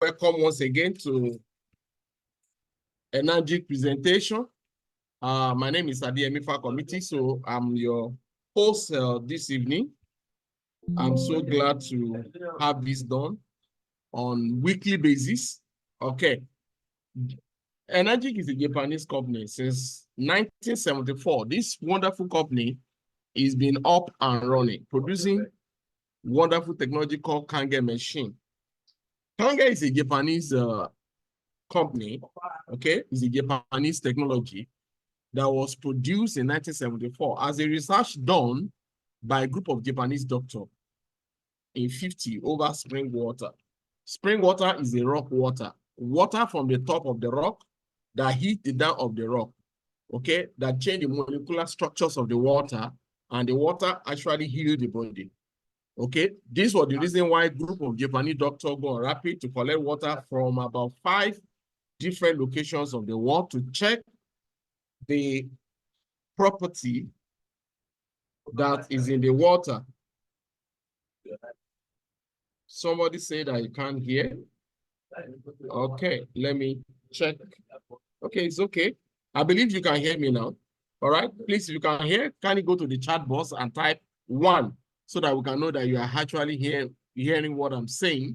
Welcome once again to Enagic presentation. My name is Adeyemi Fakomiti, so I'm your host this evening. I'm so glad to have this done on weekly basis. Okay. Enagic is a Japanese company since 1974. This wonderful company is been up and running, producing wonderful technology called Kangen machine. Kangen is a Japanese company, okay? It's a Japanese technology that was produced in 1974 as a research done by a group of Japanese doctors in 50 over spring water. Spring water is a rock water. Water from the top of the rock that heat the down of the rock, okay? That change the molecular structures of the water, and the water actually heal the body. Okay, this was the reason why a group of Japanese doctors go on rapid to collect water from about 5 different locations of the world to check the property that is in the water. Somebody said that you can't hear. Okay, let me check. Okay, it's okay. I believe you can hear me now. All right, please, if you can hear, can you go to the chat box and type 1 so that we can know that you are actually hearing what I'm saying.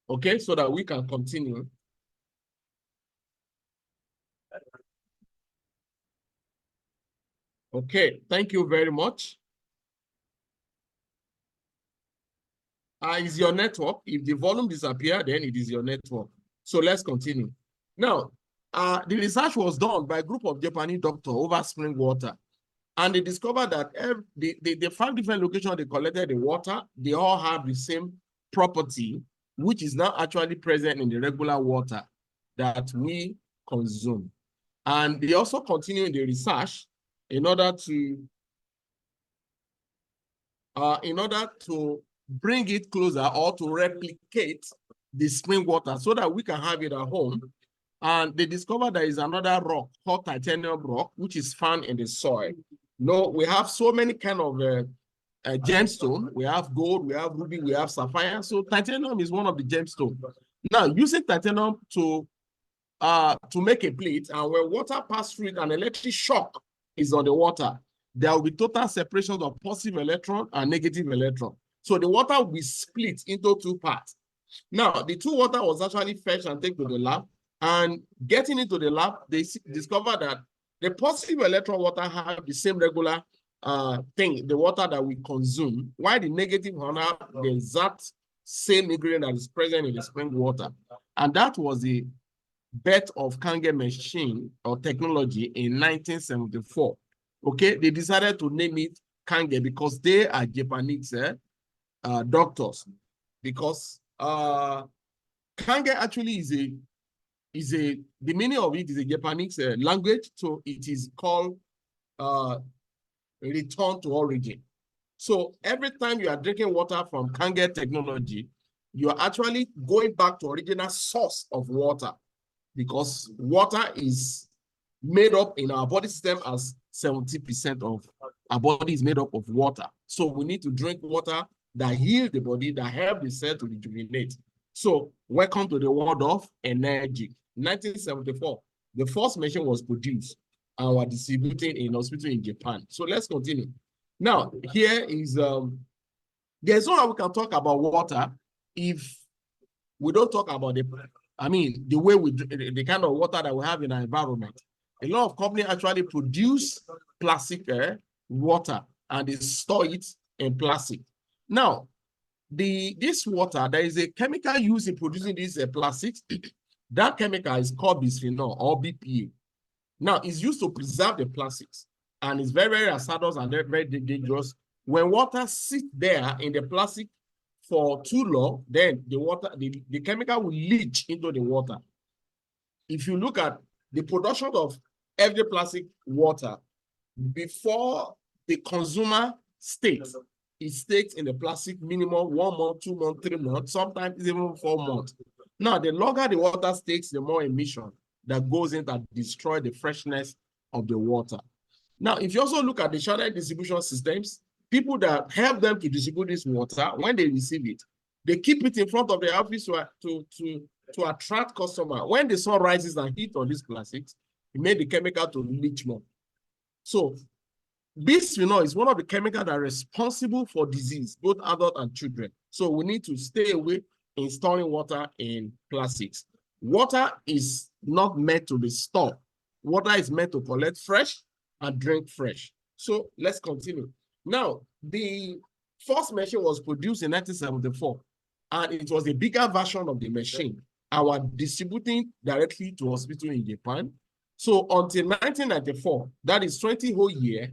Okay, so that we can continue. Okay, thank you very much. Is your network. If the volume disappears, then it is your network. So let's continue. Now, the research was done by a group of Japanese doctors over spring water. And they discovered that the 5 different locations they collected the water, they all have the same property, which is now actually present in the regular water that we consume. And they also continue the research in order to bring it closer or to replicate the spring water so that we can have it at home. And they discovered there is another rock called titanium rock, which is found in the soil. No, we have so many kind of gemstone. We have gold, we have ruby, we have sapphire. So titanium is one of the gemstones. Now, using titanium to make a plate, and when water passes through it, an electric shock is on the water, there will be total separation of positive electron and negative electron. So the water will be split into 2 parts. Now, the 2 water was actually fetched and taken to the lab, and getting into the lab, they discovered that the positive electron water have the same regular thing, the water that we consume, while the negative one have the exact same ingredient that is present in the spring water. And that was the birth of Kangen machine or technology in 1974. Okay, they decided to name it Kangen because they are Japanese doctors. Because Kangen actually the meaning of it is a Japanese language, so it is called return to origin. So every time you are drinking water from Kangen technology, you are actually going back to original source of water, because water is made up in our body system as 70% of our body is made up of water. So we need to drink water that heals the body, that help the cell to rejuvenate. So welcome to the world of Enagic. 1974, the first machine was produced and were distributed in hospital in Japan. So let's continue. Now, here is, there's no way we can talk about water if we don't talk about the way the kind of water that we have in our environment. A lot of companies actually produce plastic water and they store it in plastic. Now, this water, there is a chemical used in producing these plastics. That chemical is called bisphenol or BPA. Now, it's used to preserve the plastics, and it's very, very hazardous and very dangerous. When water sits there in the plastic for too long, then the chemical will leach into the water. If you look at the production of every plastic water, before the consumer stays, it stays in the plastic minimum 1 month, 2 months, 3 months, sometimes even 4 months. Now, the longer the water stays, the more emission that goes in that destroy the freshness of the water. Now, if you also look at the shorter distribution systems, people that help them to distribute this water, when they receive it, they keep it in front of the office to to attract customer. When the sun rises and heat on these plastics, it made the chemical to leach more. So bisphenol is one of the chemicals that are responsible for disease, both adult and children. So we need to stay away in storing water in plastics. Water is not meant to be stored. Water is meant to collect fresh and drink fresh. So let's continue. Now, the first machine was produced in 1974, and it was a bigger version of the machine. Our distributing directly to hospital in Japan. So until 1994, that is 20 whole year,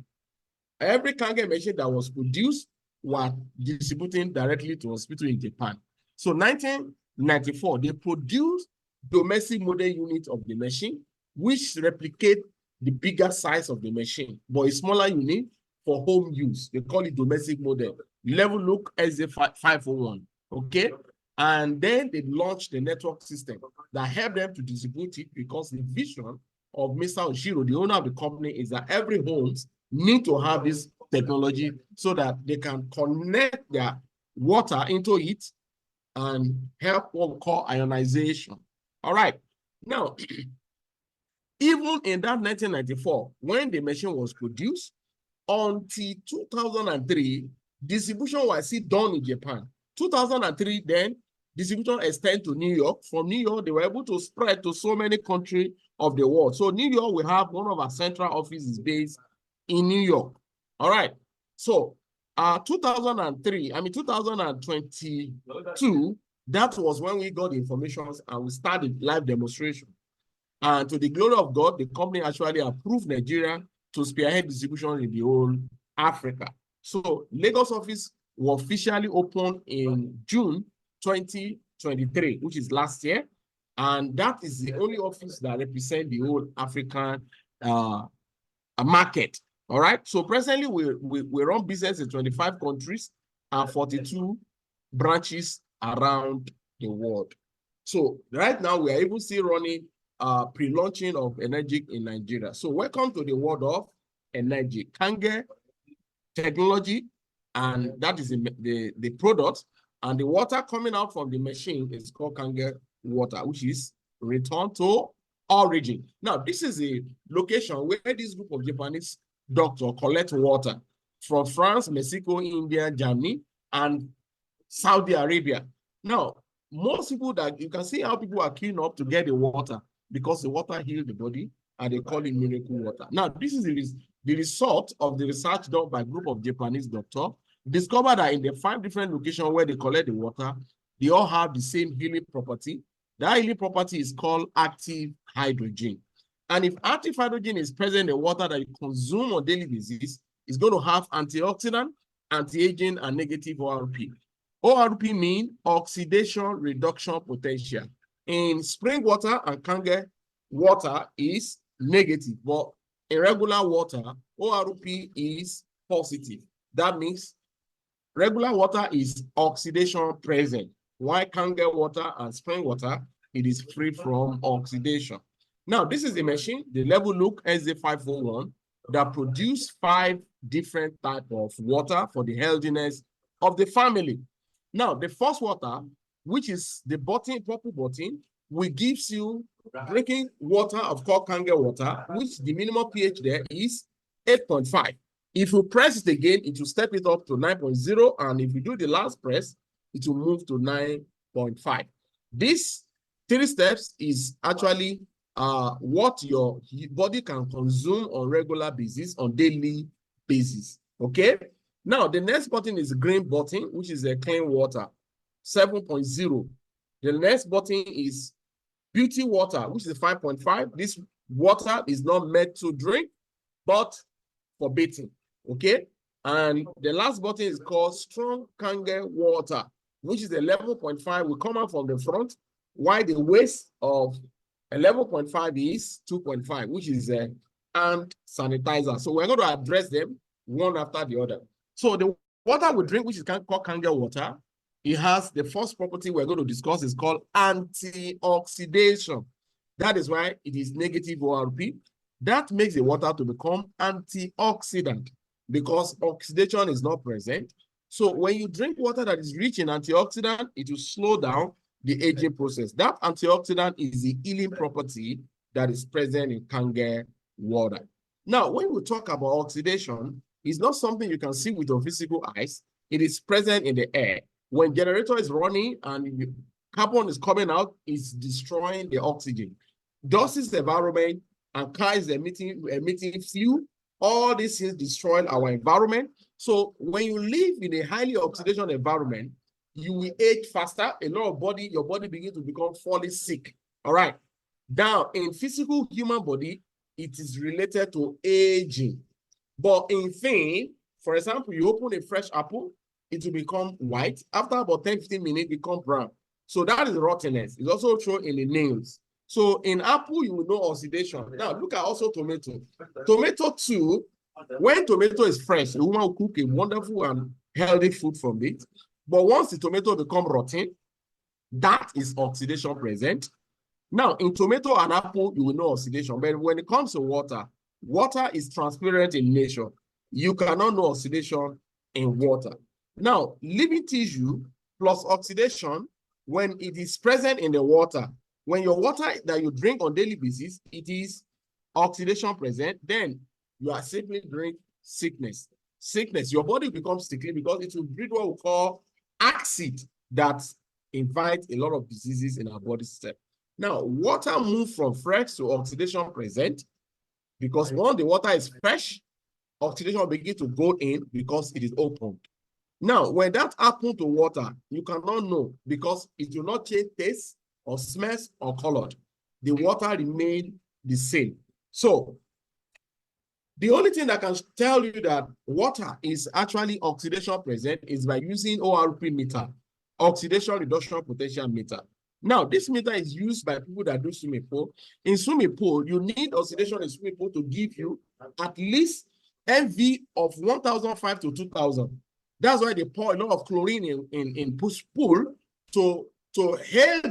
every Kangen machine that was produced was distributing directly to hospital in Japan. So 1994, they produced domestic model unit of the machine, which replicate the bigger size of the machine, but a smaller unit for home use. They call it domestic model. Level look SA501, okay? And then they launched the network system that helped them to distribute it, because the vision of Mr. Oshiro, the owner of the company, is that every homes need to have this technology so that they can connect their water into it and help what we call ionization. All right. Now, even in that 1994, when the machine was produced, until 2003, distribution was still done in Japan. 2003, then, distribution extended to New York. From New York, they were able to spread to so many countries of the world. So New York, we have one of our central offices based in New York. All right. So 2022, that was when we got the information and we started live demonstration. And to the glory of God, the company actually approved Nigeria to spearhead distribution in the whole Africa. So Lagos office was officially opened in June 2023, which is last year. And that is the only office that represents the whole African market. All right. So presently we run business in 25 countries and 42 branches around the world. So right now we are even still running pre-launching of Enagic in Nigeria. So welcome to the world of Enagic. Kangen technology, and that is the product, and the water coming out from the machine is called Kangen water, which is returned to origin. Now, this is a location where this group of Japanese doctors collect water from France, Mexico, India, Germany, and Saudi Arabia. Now, most people, that you can see how people are queuing up to get the water because the water heals the body, and they call it miracle water. Now, this is the result of the research done by a group of Japanese doctors, discovered that in the 5 different locations where they collect the water, they all have the same healing property. That healing property is called active hydrogen. And if active hydrogen is present in the water that you consume on a daily basis, it's going to have antioxidant, anti-aging, and negative ORP. ORP means oxidation reduction potential. In spring water and Kangen water is negative, but in regular water, ORP is positive. That means regular water is oxidation present, while Kangen water and spring water, it is free from oxidation. Now, this is the machine, the level look SA501, that produce 5 different types of water for the healthiness of the family. Now, the first water, which is the button, purple button, will gives you drinking water of called Kangen water, which the minimum pH there is 8.5. If you press it again, it will step it up to 9.0, and if you do the last press, it will move to 9.5. This 3 steps is actually what your body can consume on regular basis, on daily basis. Okay. Now, the next button is green button, which is a clean water, 7.0. The next button is beauty water, which is 5.5. This water is not meant to drink, but for bathing. Okay. And the last button is called strong Kangen water, which is 11.5. will come out from the front, while the waste of 11.5 is 2.5, which is a hand sanitizer. So we're going to address them one after the other. So the water we drink, which is called Kangen water, it has the first property we're going to discuss is called antioxidation. That is why it is negative ORP. That makes the water to become antioxidant because oxidation is not present. So when you drink water that is rich in antioxidant, it will slow down the aging process. That antioxidant is the healing property that is present in Kangen water. Now, when we talk about oxidation, it's not something you can see with your physical eyes. It is present in the air. When generator is running and carbon is coming out, it's destroying the oxygen. Dust is the environment and car is emitting fuel. All these things destroy our environment. So when you live in a highly oxidation environment, you will age faster. A lot of your body begins to become fully sick. All right. Now, in physical human body, it is related to aging. But in thing, for example, you open a fresh apple, it will become white. After about 10-15 minutes, it becomes brown. So that is rottenness. It's also shown in the nails. So in apple, you will know oxidation. Now, look at also tomato. Tomato too, when tomato is fresh, a woman will cook a wonderful and healthy food from it. But once the tomato becomes rotten, that is oxidation present. Now, in tomato and apple, you will know oxidation. But when it comes to water, water is transparent in nature. You cannot know oxidation in water. Now, living tissue plus oxidation, when it is present in the water, when your water that you drink on daily basis, it is oxidation present, then you are simply drink sickness. Sickness, your body becomes sickly because it will breed what we call acid that invite a lot of diseases in our body system. Now, water moves from fresh to oxidation present because once the water is fresh, oxidation will begin to go in because it is opened. Now, when that happens to water, you cannot know because it will not change taste or smells or color. The water remains the same. So, the only thing that can tell you that water is actually oxidation present is by using ORP meter, oxidation reduction potential meter. Now, this meter is used by people that do swimming pool. In swimming pool, you need oxidation in swimming pool to give you at least MV of 1,500 to 2,000. That's why they pour a lot of chlorine in push pool to hold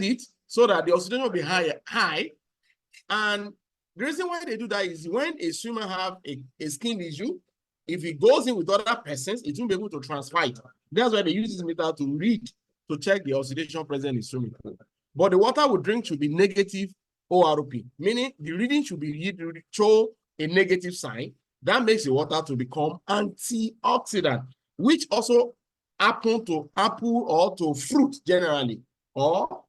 it so that the oxidation will be high. And the reason why they do that is when a swimmer have a skin issue, if he goes in with other persons, it won't be able to transfer it. That's why they use this meter to read, to check the oxidation present in swimming pool. But the water we drink should be negative ORP, meaning the reading should be show a negative sign. That makes the water to become antioxidant, which also happen to apple or to fruit generally, or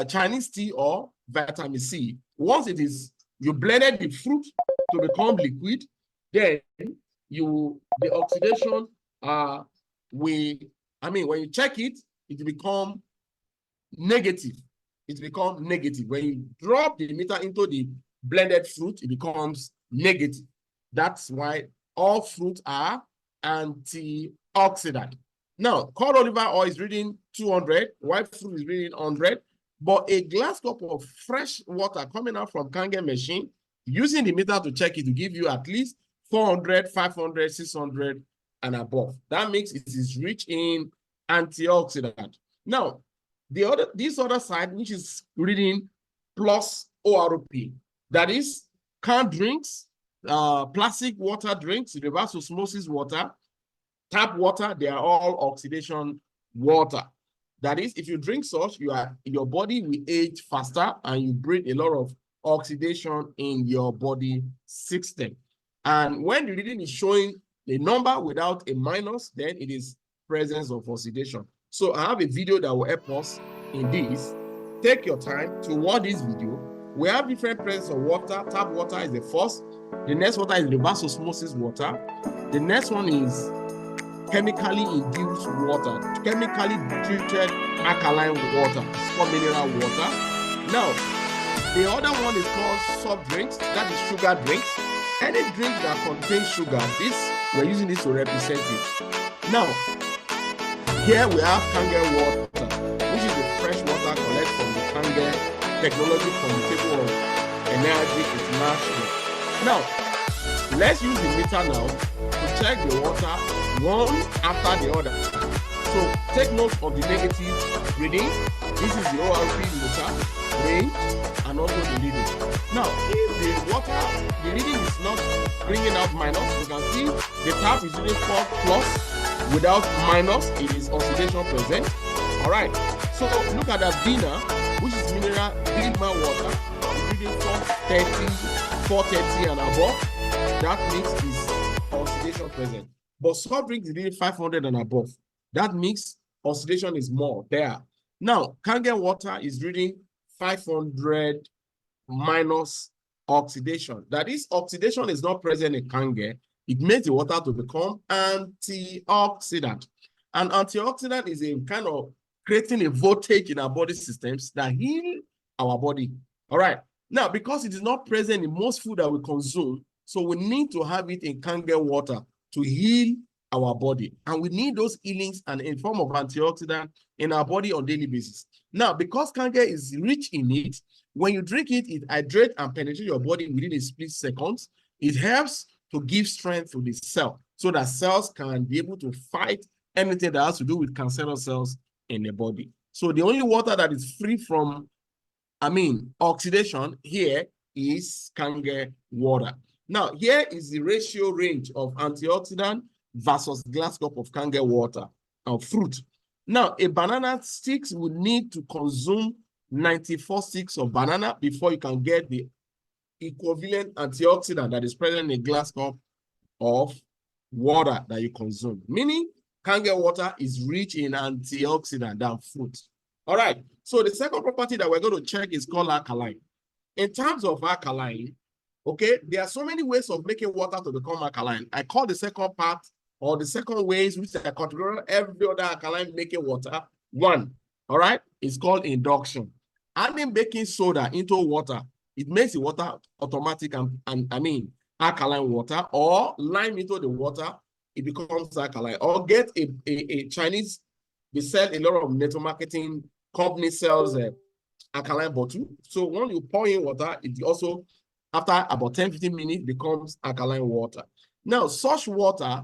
Chinese tea or vitamin C. Once it is, you blended the fruit to become liquid, then the oxidation when you check it, it become negative. It becomes negative. When you drop the meter into the blended fruit, it becomes negative. That's why all fruits are antioxidant. Now, cod olive oil is reading 200, white fruit is reading 100, but a glass cup of fresh water coming out from Kangen machine, using the meter to check it to give you at least 400, 500, 600, and above. That makes it is rich in antioxidant. Now, this other side, which is reading plus ORP, that is canned drinks, plastic water drinks, reverse osmosis water, tap water, they are all oxidation water. That is, if you drink such, your body will age faster and you breed a lot of oxidation in your body system. And when the reading is showing a number without a minus, then it is presence of oxidation. So I have a video that will help us in this. Take your time to watch this video. We have different presence of water. Tap water is the first. The next water is reverse osmosis water. The next one is chemically induced water, chemically treated alkaline water. It's called mineral water. Now, the other one is called soft drinks. That is sugar drinks. Any drink that contains sugar, we're using this to represent it. Now, here we have Kangen water, which is the fresh water collected from the Kangen technology from the table of Enagic International. Now, let's use the meter now to check the water one after the other. So take note of the negative reading. This is the ORP meter, range, and also the reading. Now, if the reading is not bringing out minus, you can see the tap is reading 4 plus. Without minus, it is oxidation present. All right. So look at Avena, which is mineral Greenman water, reading 430 and above. That means is oxidation present. But soft drink is reading 500 and above. That means oxidation is more there. Now, Kangen water is reading 500 minus oxidation. That is, oxidation is not present in Kangen. It makes the water to become antioxidant. And antioxidant is a kind of creating a voltage in our body systems that heal our body. All right. Now, because it is not present in most food that we consume, so we need to have it in Kangen water to heal our body. And we need those healings and in form of antioxidant in our body on a daily basis. Now, because Kangen is rich in it, when you drink it, it hydrates and penetrates your body within a split seconds. It helps to give strength to the cell so that cells can be able to fight anything that has to do with cancerous cells in the body. So the only water that is free from, oxidation here is Kangen water. Now, here is the ratio range of antioxidant versus glass cup of Kangen water or fruit. Now, a banana sticks would need to consume 94 sticks of banana before you can get the equivalent antioxidant that is present in a glass cup of water that you consume. Meaning, Kangen water is rich in antioxidant than fruit. All right. So the second property that we're going to check is called alkaline. In terms of alkaline, okay, there are so many ways of making water to become alkaline. I call the second part or the second ways which I categorize every other alkaline making water. One, all right, it's called induction. Adding baking soda into water, it makes the water automatic and alkaline water, or lime into the water, it becomes alkaline. Or get a Chinese, they sell a lot of network marketing company sells alkaline bottle. So when you pour in water, it also, after about 10-15 minutes, becomes alkaline water. Now, such water,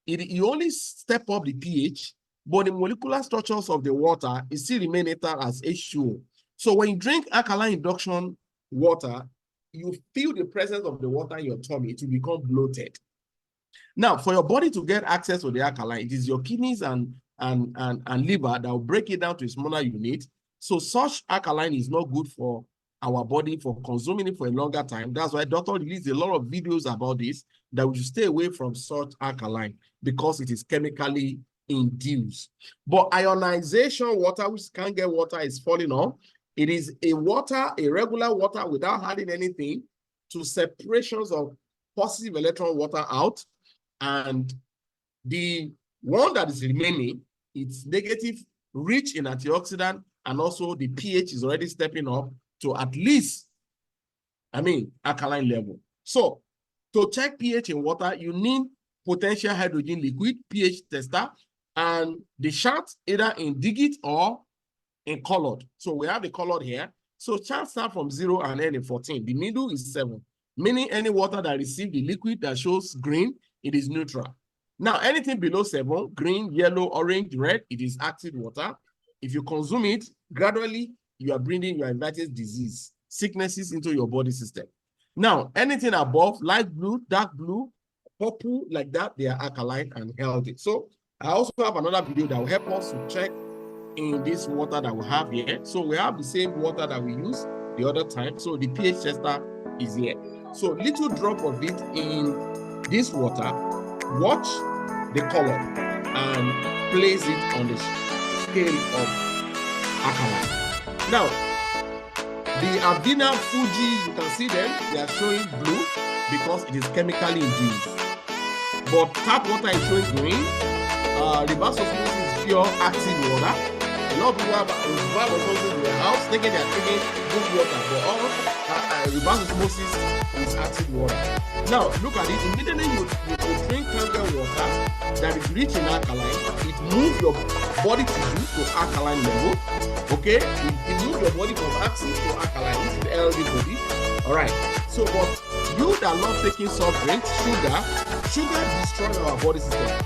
you only step up the pH, but the molecular structures of the water is still remain as H2O. So when you drink alkaline induction water, you feel the presence of the water in your tummy, it will become bloated. Now, for your body to get access to the alkaline, it is your kidneys and liver that will break it down to a smaller unit. So such alkaline is not good for our body for consuming it for a longer time. That's why doctor released a lot of videos about this, that we should stay away from such alkaline because it is chemically induced. But ionization water, which Kangen water is falling on, it is a water, a regular water without adding anything to separations of positive electron water out. And the one that is remaining, it's negative, rich in antioxidant, and also the pH is already stepping up to at least, alkaline level. So to check pH in water, you need potential hydrogen liquid, pH tester, and the chart either in digit or in colored. So we have the colored here. So chart start from 0 and end in 14. The middle is 7, meaning any water that receives the liquid that shows green, it is neutral. Now, anything below 7, green, yellow, orange, red, it is acid water. If you consume it, gradually, you are inviting disease, sicknesses into your body system. Now, anything above, light blue, dark blue, purple, like that, they are alkaline and healthy. So I also have another video that will help us to check in this water that we have here. So we have the same water that we use the other time. So the pH tester is here. So little drop of it in this water, watch the color and place it on the scale of alkaline. Now, the Avena Fuji, you can see them, they are showing blue because it is chemically induced. But tap water is showing green. Reverse osmosis is pure acid water. A lot of people have reverse osmosis in their house thinking they are drinking good water, but all reverse osmosis is acid water. Now, look at it. Immediately you drink Kangen water that is rich in alkaline, it moves your body tissue to alkaline level. Okay, it moves your body from acid to alkaline. This is the healthy body. All right. So, but you that love taking soft drinks, sugar destroys our body system.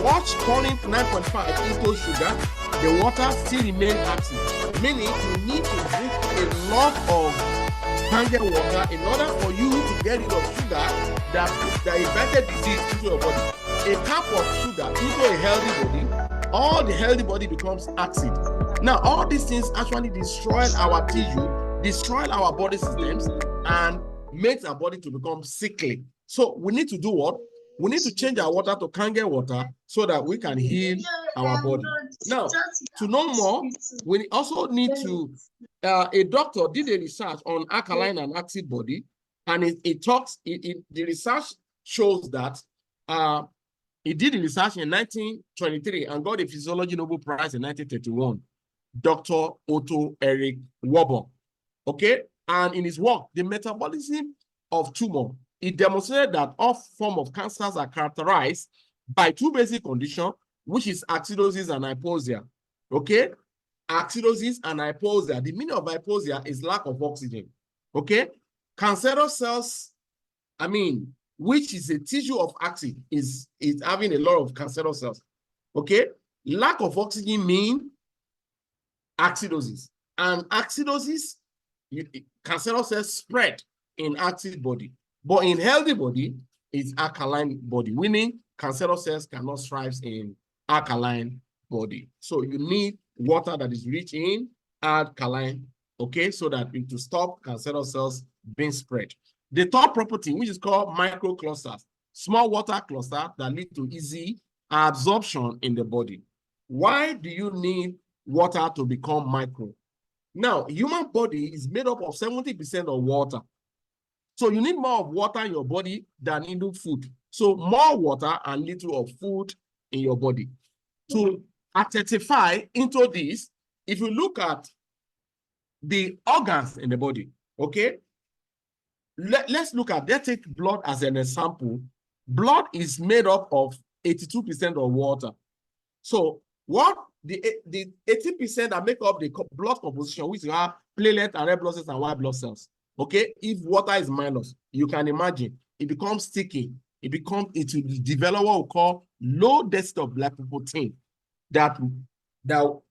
Watch pouring 9.5 into sugar, the water still remains acid. Meaning you need to drink a lot of Kangen water in order for you to get rid of sugar that invited disease into your body. A cup of sugar into a healthy body, all the healthy body becomes acid. Now, all these things actually destroy our tissue, destroy our body systems, and makes our body to become sickly. So we need to do what? We need to change our water to Kangen water so that we can heal our body. Now, to know more, we also need to, a doctor did a research on alkaline and acid body, and the research shows that he did the research in 1923 and got a Physiology Nobel Prize in 1931, Dr. Otto Eric Warburg. Okay, and in his work, The Metabolism of Tumor, he demonstrated that all forms of cancers are characterized by two basic conditions, which is acidosis and hypoxia. Okay, acidosis and hypoxia. The meaning of hypoxia is lack of oxygen. Okay, cancerous cells, which is a tissue of acid, is having a lot of cancerous cells. Okay, lack of oxygen means acidosis, and acidosis, cancerous cells spread in acid body, but in healthy body, it's alkaline body, meaning cancerous cells cannot thrive in alkaline body. So you need water that is rich in alkaline, okay, so that to stop cancerous cells being spread. The third property, which is called microclusters, small water cluster that lead to easy absorption in the body. Why do you need water to become micro? Now, human body is made up of 70% of water. So you need more of water in your body than in food. So more water and little of food in your body. To identify into this, if you look at the organs in the body, okay? Let's take blood as an example. Blood is made up of 82% of water. So what the 80% that make up the blood composition, which are platelet and red blood cells and white blood cells. Okay, if water is minus, you can imagine it becomes sticky. It will develop what we call low density of lipoprotein. That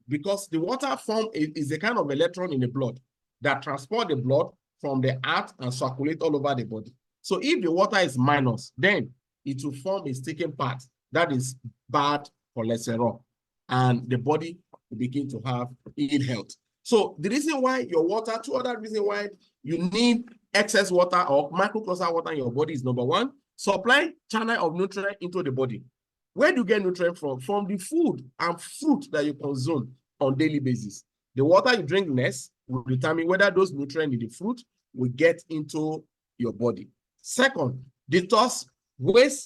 because the water form is a kind of electron in the blood that transport the blood from the heart and circulate all over the body. So if the water is minus, then it will form a sticking part that is bad cholesterol, and the body will begin to have ill health. So the reason why your water, two other reasons why you need excess water or microcluster water in your body is: number one, supply channel of nutrient into the body. Where do you get nutrient from? From the food and fruit that you consume on daily basis. The water you drink next will determine whether those nutrients in the fruit will get into your body. Second, detox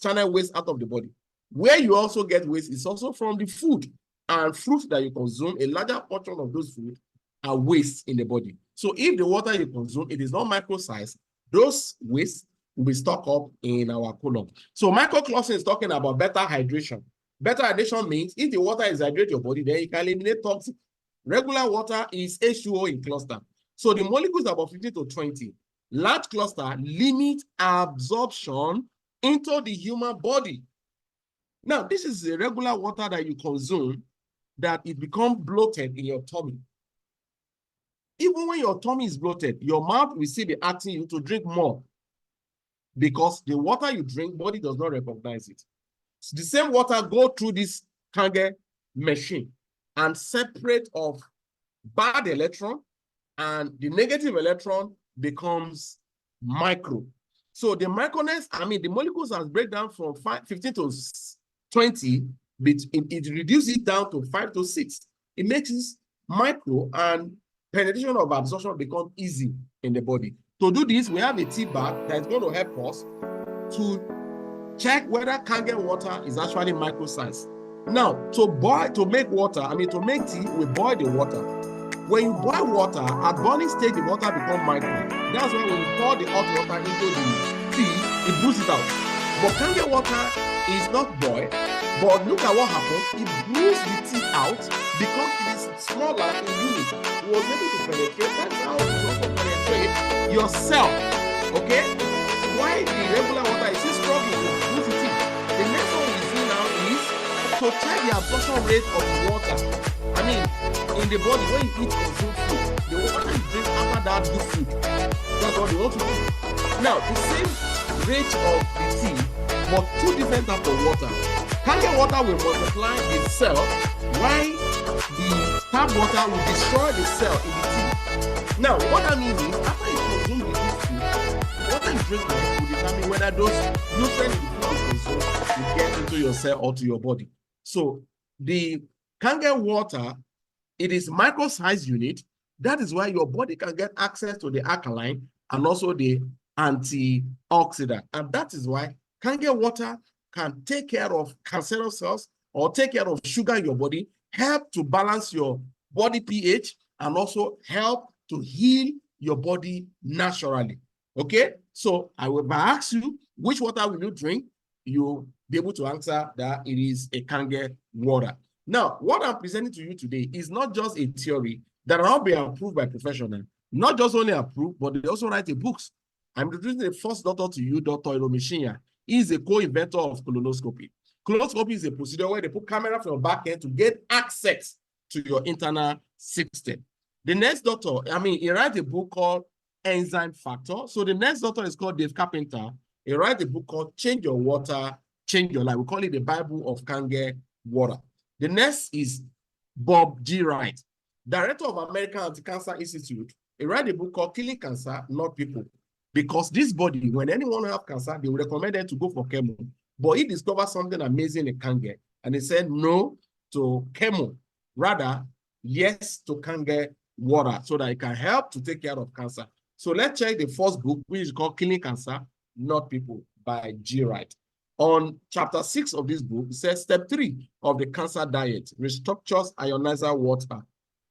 channel waste out of the body. Where you also get waste is also from the food and fruit that you consume. A larger portion of those food are waste in the body. So if the water you consume, it is not micro size, those waste will be stored up in our colon. So microclusting is talking about better hydration. Better hydration means if the water is hydrate your body, then you can eliminate toxins. Regular water is H2O in cluster. So the molecules are about 50 to 20. Large cluster limit absorption into the human body. Now, this is the regular water that you consume that it becomes bloated in your tummy. Even when your tummy is bloated, your mouth will still be asking you to drink more because the water you drink, body does not recognize it. So the same water go through this Kangen machine and separate of bad electron, and the negative electron becomes micro. So the microness, the molecules has break down from 15 to 20, but it reduces it down to 5 to 6. It makes it micro, and penetration of absorption becomes easy in the body. To do this, we have a tea bag that is going to help us to check whether Kangen water is actually micro size. Now, to make water, to make tea, we boil the water. When you boil water, at boiling stage, the water becomes micro. That's why when you pour the hot water into the tea, it brews it out. But Kangen water is not boiled, but look at what happened. It brews the tea out because it is smaller in unit. It was able to penetrate. That's how it also penetrate your cell. Okay? Why the regular water is still struggling to brew the tea? The next one we see now is to check the absorption rate of the water. In the body, when you eat consume food, the water you drink after that good food. That's what you want to do. Now, the same rate of the tea, but two different types of water. Kangen water will multiply itself while the tap water will destroy the cell in the teeth. Now, what that means is, after you consume the food, water you drink will determine whether those nutrients in the food you consume will get into your cell or to your body. So the Kangen water, it is micro-sized unit. That is why your body can get access to the alkaline and also the antioxidant. And that is why Kangen water can take care of cancerous cells or take care of sugar in your body, help to balance your body pH, and also help to heal your body naturally. Okay? So I will ask you, which water will you drink? You'll be able to answer that it is a Kangen water. Now, what I'm presenting to you today is not just a theory that will not be approved by professionals. Not just only approved, but they also write the books. I'm introducing the first doctor to you, Dr. Enagic. He is a co-inventor of colonoscopy. Colonoscopy is a procedure where they put camera from your back end to get access to your internal system. The next doctor, he writes a book called Enzyme Factor. So the next doctor is called Dave Carpenter. He writes a book called Change Your Water, Change Your Life. We call it the Bible of Kangen water. The next is Bob G. Wright, director of American Anti-Cancer Institute. He wrote a book called Killing Cancer, Not People. Because this body, when anyone has cancer, they will recommend them to go for chemo. But he discovered something amazing in Kangen, and he said no to chemo. Rather, yes to Kangen water, so that it can help to take care of cancer. So let's check the first book, which is called Killing Cancer, Not People by G. Wright. On chapter 6 of this book, it says step 3 of the cancer diet, restructures ionizer water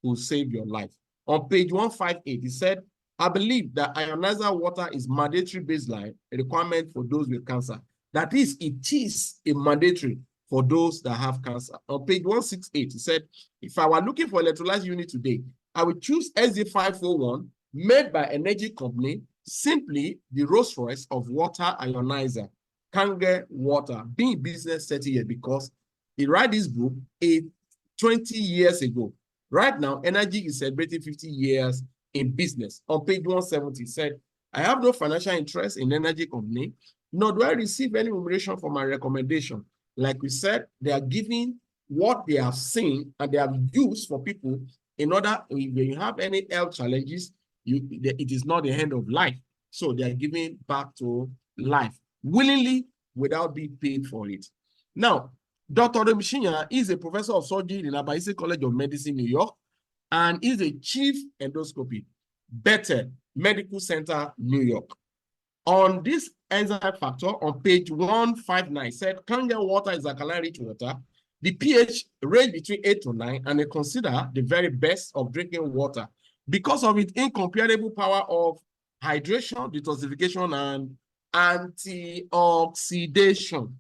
will save your life. On page 158, it said, I believe that ionizer water is mandatory baseline requirement for those with cancer. That is, it is a mandatory for those that have cancer. On page 168, it said, if I were looking for electrolyte unit today, I would choose SZ501 made by Enagic company, simply the Rolls Royce of water ionizer, Kangen water, being business 30 years, because he wrote this book 20 years ago. Right now, Enagic is celebrating 50 years in business. On page 170, said, I have no financial interest in Enagic company, nor do I receive any remuneration for my recommendation. Like we said, they are giving what they have seen and they have used for people in order, if you have any health challenges, it is not the end of life. So they are giving back to life willingly without being paid for it. Now, Dr. Enagic is a professor of surgery in Abaisi College of Medicine, New York, and is a chief endoscopy, Bethel Medical Center, New York. On this enzyme factor, on page 159, said Kangen water is alkaline-rich water. The pH range between 8 to 9, and they consider the very best of drinking water because of its incomparable power of hydration, detoxification, and antioxidation.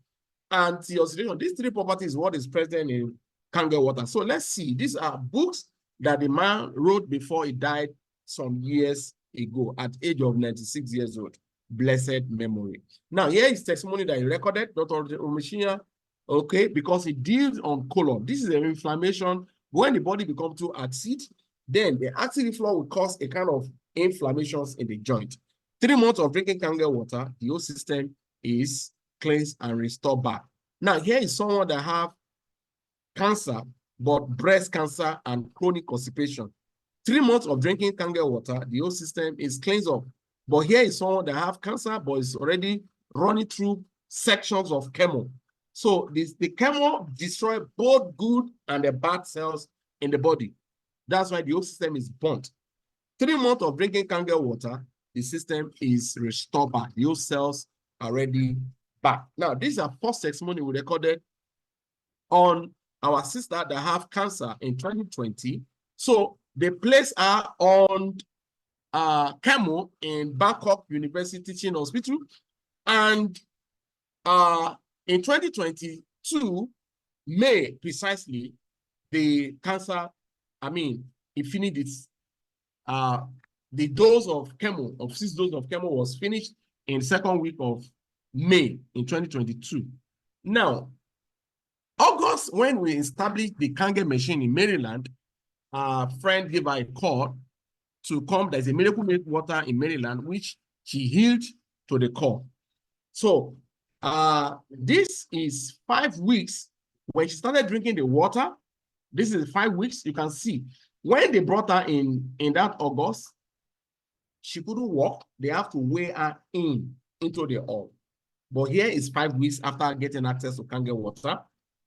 These three properties, what is present in Kangen water. So let's see. These are books that the man wrote before he died some years ago at the age of 96 years old. Blessed memory. Now, here is testimony that he recorded, Dr. Enagic, okay, because he deals on colon. This is an inflammation. When the body becomes too acid, then the acid reflux will cause a kind of inflammations in the joint. 3 months of drinking Kangen water, the whole system is cleansed and restored back. Now, here is someone that have cancer, but breast cancer and chronic constipation. 3 months of drinking Kangen water, the whole system is cleansed up. But here is someone that have cancer, but is already running through sections of chemo. So the chemo destroy both good and the bad cells in the body. That's why the whole system is burnt. 3 months of drinking Kangen water, the system is restored back. The whole cells are already back. Now, this is our first testimony we recorded on our sister that have cancer in 2020. So they place her on chemo in Bangkok University Teaching Hospital. And in 2022, May precisely, the cancer, it finished its, the dose of chemo, of 6 doses of chemo was finished in the second week of May in 2022. Now, August, when we established the Kangen machine in Maryland, a friend gave her a call to come. There's a miracle milk water in Maryland, which she healed to the core. So this is 5 weeks when she started drinking the water. This is 5 weeks. You can see when they brought her in that August, she couldn't walk. They have to weigh her into the hall. But here is 5 weeks after getting access to Kangen water.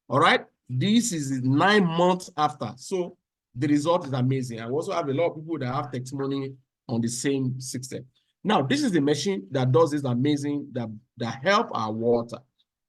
All right. This is 9 months after. So the result is amazing. I also have a lot of people that have testimony on the same system. Now, this is the machine that does this amazing, that help our water.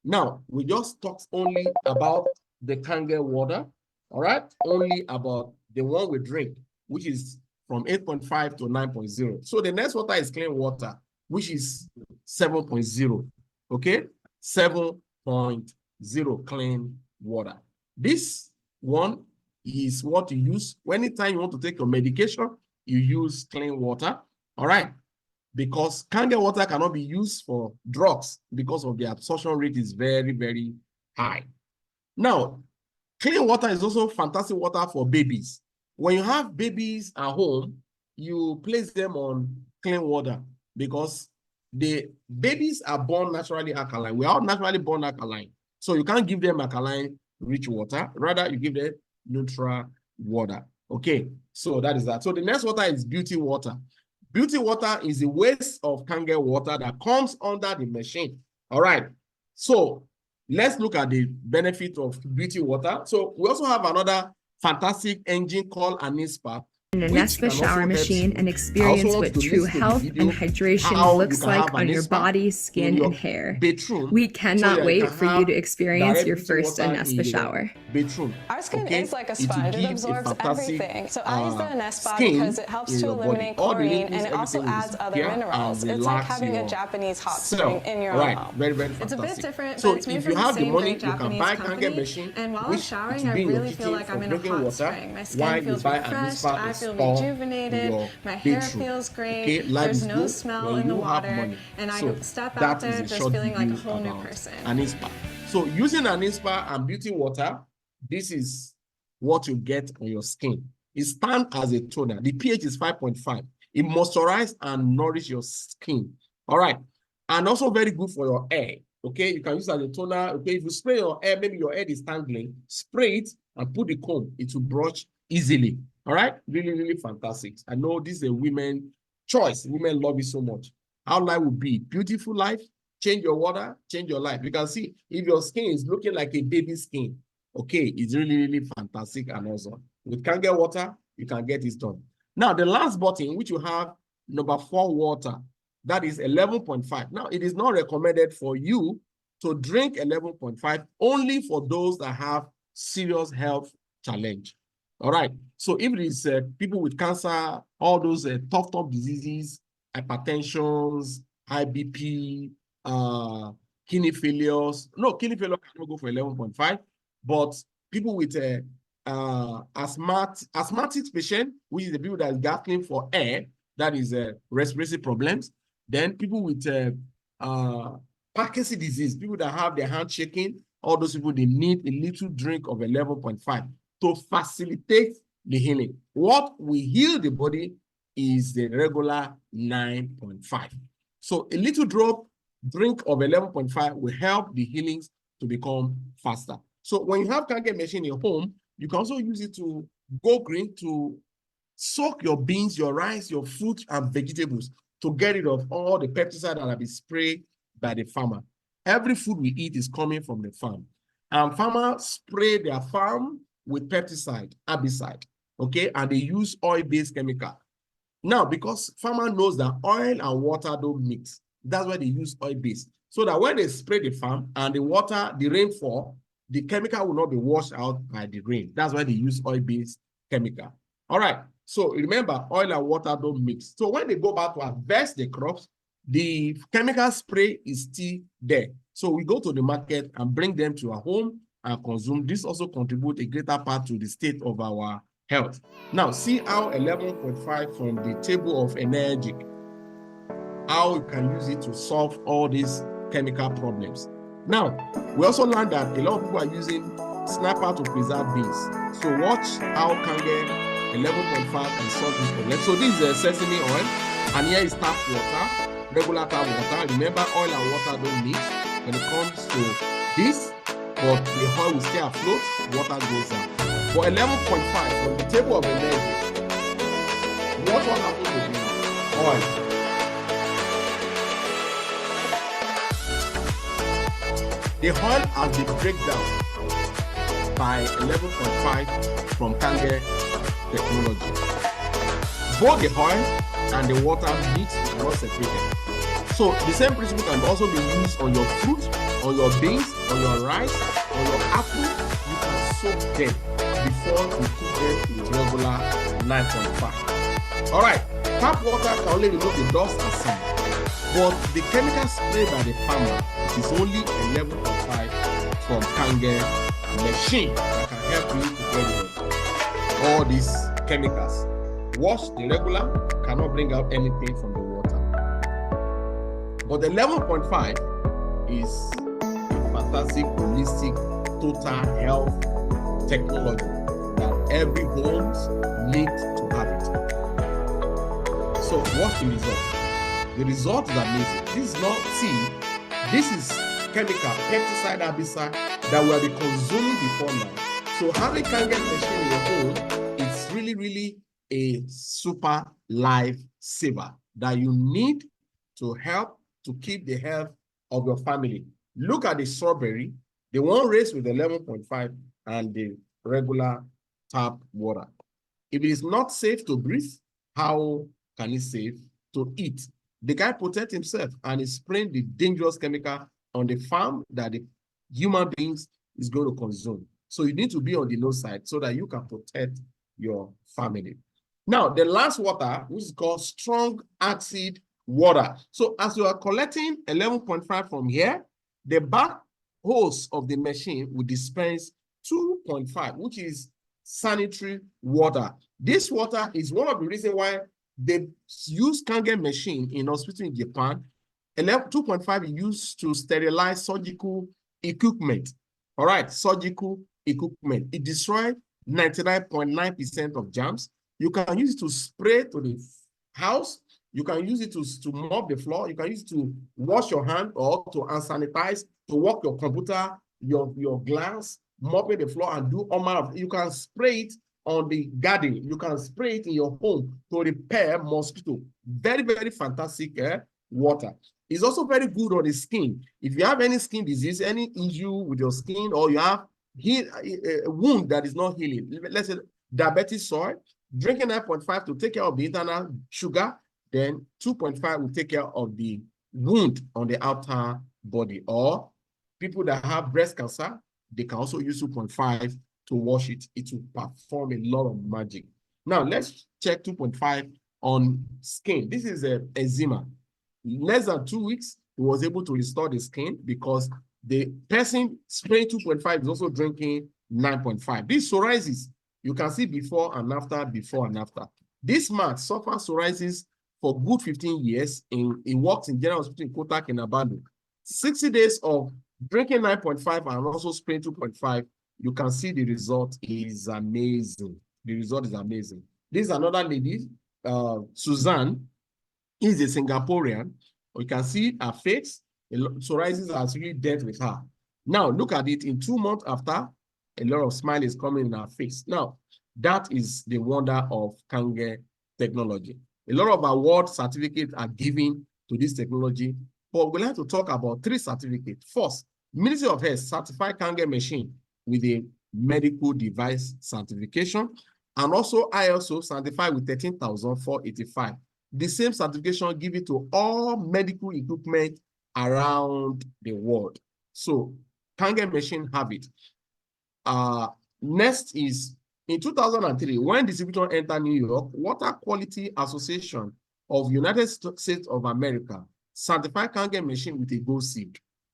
Now, we just talked only about the Kangen water. All right. Only about the one we drink, which is from 8.5 to 9.0. So the next water is clean water, which is 7.0. Okay, 7.0 clean water. This one is what you use anytime you want to take your medication. You use clean water. All right, because Kangen water cannot be used for drugs because of the absorption rate is very, very high. Now, clean water is also fantastic water for babies. When you have babies at home, you place them on clean water because the babies are born naturally alkaline. We are naturally born alkaline. So you can't give them alkaline rich water. Rather, you give them neutral water. Okay, so that is that. So the next water is beauty water. Beauty water is the waste of Kangen water that comes under the machine. All right. So let's look at the benefit of beauty water. So we also have another fantastic engine called an INSPA, an Anespa shower machine and experience what true health and hydration looks like on your body, skin, and hair. We cannot wait for you to experience your first Anespa shower. Our skin is like a sponge. It absorbs everything. So I use the Anespa because it helps to eliminate chlorine and it also adds other minerals. It's like having a Japanese hot spring in your own home. Very, very fantastic. It's a bit different, so but it's made if from you the have the same money, great you can Japanese buy company. Kangen machine, And while I'm showering, I really feel like I'm in a hot spring. My skin feels refreshed. I feel rejuvenated. My hair feels great. There's no smell in the water. And I step out there just feeling like a whole new person. An INSPA. So using an INSPA and beauty water, this is what you get on your skin. It stands as a toner. The pH is 5.5. It moisturizes and nourishes your skin. All right. And also very good for your hair. Okay. You can use it as a toner. Okay. If you spray your hair, maybe your head is tangling, spray it and put the comb. It will brush easily. All right. Really, really fantastic. I know this is a women choice. Women love it so much. Our life will be beautiful life. Change your water, change your life. You can see if your skin is looking like a baby skin, okay, it's really, really fantastic and awesome. With Kangen water, you can get this done. Now, the last button, which you have, number 4 water, that is 11.5. Now, it is not recommended for you to drink 11.5, only for those that have serious health challenge. All right. So if it is people with cancer, all those tough diseases, hypertensions, high BP, kidney failures. No, kidney failure cannot go for 11.5, but people with asthmatic patient, which is the people that is gasping for air, that is respiratory problems. Then people with Parkinson's disease, people that have their hand shaking, all those people, they need a little drink of 11.5 to facilitate the healing. What will heal the body is the regular 9.5. So a little drink of 11.5 will help the healings to become faster. So when you have Kangen machine in your home, you can also use it to go green, to soak your beans, your rice, your fruit, and vegetables to get rid of all the pesticides that have been sprayed by the farmer. Every food we eat is coming from the farm. And farmers spray their farm with pesticide, herbicide, okay? And they use oil-based chemical. Now, because farmer knows that oil and water don't mix, that's why they use oil-based. So that when they spray the farm and the water, the rainfall, the chemical will not be washed out by the rain. That's why they use oil-based chemical. All right. So remember, oil and water don't mix. So when they go back to harvest the crops, the chemical spray is still there. So we go to the market and bring them to our home and consume. This also contributes a greater part to the state of our health. Now, see how 11.5 from the table of Enagic, how you can use it to solve all these chemical problems. Now, we also learned that a lot of people are using snapper to preserve beans. So watch how Kangen 11.5 can solve this problem. So this is sesame oil, and here is tap water, regular tap water. Remember, oil and water don't mix when it comes to this, but the oil will stay afloat, water goes down. For 11.5 from the table of Enagic, what will happen to the oil? The oil has been breakdown by 11.5 from Kangen technology. Both the oil and the water mix are not separated. So the same principle can also be used on your fruit, on your beans, on your rice, on your apple. You can soak them before you cook them with regular 9.5. All right, tap water can only remove the dust and sand, but the chemical sprayed by the farmer is only 11.5 from Kangen machine that can help you to get rid of all these chemicals. Wash the regular cannot bring out anything from the water. But the 11.5 is a fantastic, holistic, total health technology that every home needs to have it. So what's the result? The result is amazing. This is not tea. This is chemical, pesticide, herbicide that we have been consuming before now. So having Kangen machine in your home is really a super life saver that you need to help to keep the health of your family. Look at the strawberry, the one raised with 11.5 and the regular tap water. If it is not safe to breathe, how can it safe to eat? The guy protect himself and is spraying the dangerous chemical on the farm that the human beings is going to consume. So you need to be on the low side so that you can protect your family. Now, the last water, which is called strong acid water. So as you are collecting 11.5 from here, the back hose of the machine will dispense 2.5, which is sanitary water. This water is one of the reasons why they use Kangen machine in hospital in Japan. 2.5 is used to sterilize surgical equipment. All right, surgical equipment. It destroys 99.9% of germs. You can use it to spray to the house. You can use it to mop the floor. You can use it to wash your hand or to sanitize, to work your computer, your glass, mopping the floor and do all manner of. You can spray it on the garden. You can spray it in your home to repel mosquito. Very fantastic water. It's also very good on the skin. If you have any skin disease, any issue with your skin, or you have a wound that is not healing, let's say diabetic soil, drinking 9.5 to take care of the internal sugar, then 2.5 will take care of the wound on the outer body. Or people that have breast cancer, they can also use 2.5 to wash it. It will perform a lot of magic. Now, let's check 2.5 on skin. This is a eczema. Less than 2 weeks, he was able to restore the skin because the person spraying 2.5 is also drinking 9.5. This psoriasis, you can see before and after, before and after. This man suffered psoriasis for good 15 years. He worked in General Hospital in Kota Kinabalu. 60 days of drinking 9.5 and also spraying 2.5, you can see the result is amazing. The result is amazing. This is another lady, Suzanne, is a Singaporean. You can see her face. Psoriasis has really dealt with her. Now, look at it. In 2 months after, a lot of smile is coming in her face. Now, that is the wonder of Kangen technology. A lot of award certificates are given to this technology, but we'd like to talk about 3 certificates. First, Ministry of Health certified Kangen machine with a medical device certification, and also ISO certified with 13,485. The same certification given to all medical equipment around the world. So Kangen machine have it. Next is in 2003, when distributor entered New York, Water Quality Association of United States of America certified Kangen machine with a gold seal.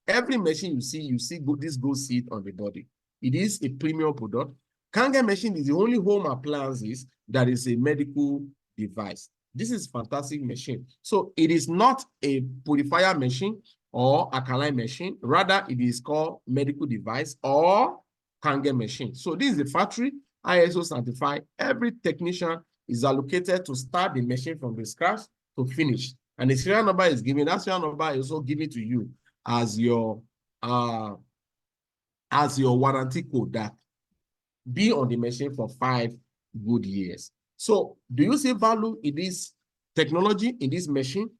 Every machine you see this gold seal on the body. It is a premium product. Kangen machine is the only home appliances that is a medical device. This is a fantastic machine. So it is not a purifier machine or alkaline machine. Rather, it is called medical device or Kangen machine. So this is a factory, ISO certified. Every technician is allocated to start the machine from the scratch to finish. And the serial number is given. That serial number is also given to you as your warranty code, that be on the machine for 5 good years. So do you see value in this technology, in this machine?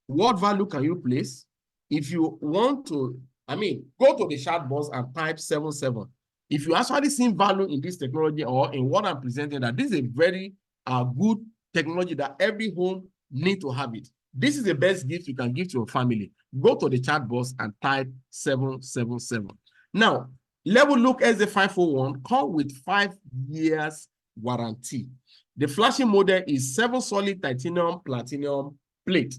What value can you place? If you want to, go to the chat box and type 77. If you actually see value in this technology or in what I'm presenting, that this is a very good technology that every home need to have it. This is the best gift you can give to your family. Go to the chat box and type 777. Now, Level Look SD501 come with 5 years warranty. The flashing model is 7 solid titanium platinum plate,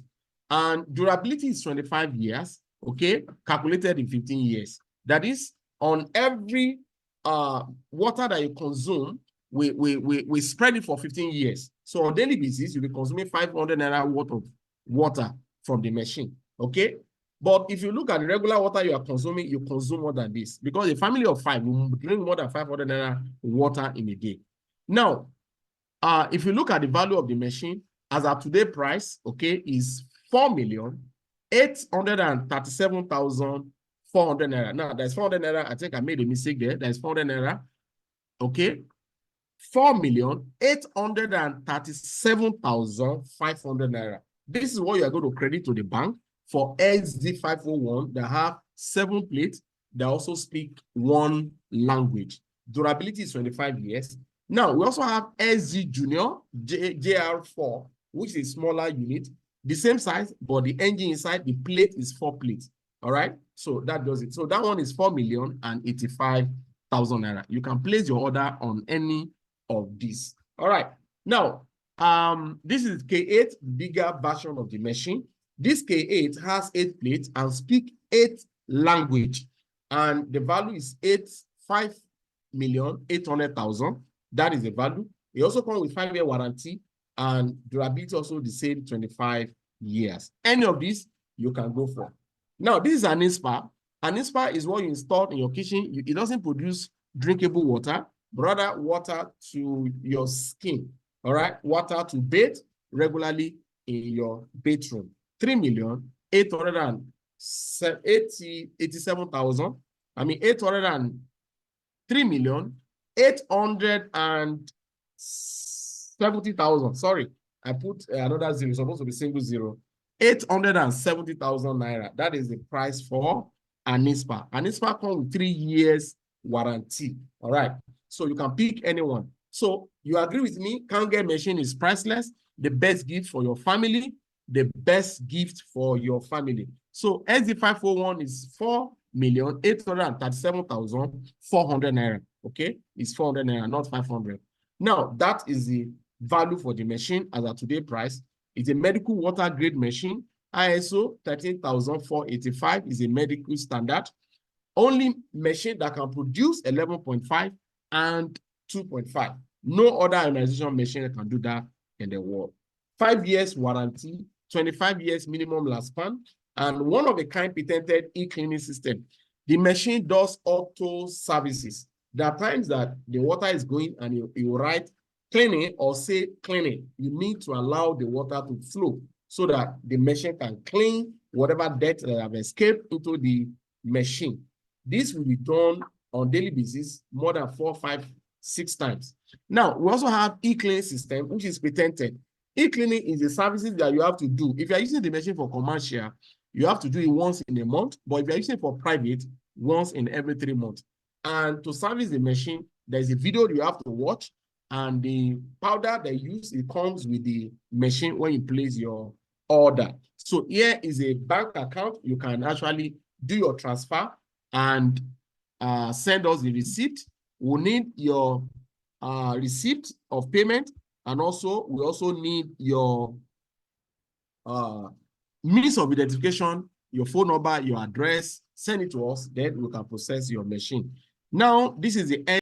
and durability is 25 years, okay, calculated in 15 years. That is, on every water that you consume, we spread it for 15 years. So on daily basis, you'll be consuming 500 naira worth of water from the machine, okay? But if you look at the regular water you are consuming, you consume more than this, because a family of 5 will drink more than 500 naira water in a day. Now, if you look at the value of the machine, as at today price, okay, is 4,837,400 naira. Now, there's 400 naira. I think I made a mistake there. There's 400 naira. Okay. 4,837,500 naira. This is what you are going to credit to the bank for SD501 that have 7 plates that also speak 1 language. Durability is 25 years. Now, we also have SG Junior JR4, which is a smaller unit, the same size, but the engine inside, the plate is 4 plates. All right, so that does it. So that one is 4,085,000 naira. You can place your order on any of these. All right, now, this is K8, bigger version of the machine. This K8 has 8 plates and speak 8 language, and the value is 5,800,000. That is the value. It also comes with 5-year warranty, and durability also the same, 25 years. Any of these you can go for. Now, this is an INSPA. An INSPA is what you install in your kitchen. It doesn't produce drinkable water, but rather water to your skin. All right, water to bathe regularly in your bedroom. 3,870,000. 3,870,000. Sorry, I put another zero. It's supposed to be single zero. 870,000 naira. That is the price for an INSPA. An INSPA comes with 3 years warranty. All right. So you can pick anyone. So you agree with me? Kangen machine is priceless. The best gift for your family. The best gift for your family. So SD501 is 4,837,400 naira. Okay, it's 400 naira, not 500. Now, that is the value for the machine as at today price. It's a medical water grade machine. ISO 13,485 is a medical standard. Only machine that can produce 11.5 and 2.5. No other ionization machine can do that in the world. 5 years warranty, 25 years minimum lifespan, and one of a kind patented e-cleaning system. The machine does auto services. There are times that the water is going and you write cleaning or say cleaning. You need to allow the water to flow so that the machine can clean whatever dirt that have escaped into the machine. This will be done on daily basis more than 4, 5, 6 times. Now, we also have e-cleaning system, which is patented. E-cleaning is the services that you have to do. If you're using the machine for commercial, you have to do it once in a month, but if you're using it for private, once in every 3 months. And to service the machine, there's a video you have to watch, and the powder they use, it comes with the machine when you place your order. So here is a bank account. You can actually do your transfer and send us the receipt. We'll need your receipt of payment, and also we also need your means of identification, your phone number, your address. Send it to us, then we can process your machine. Now, this is the end.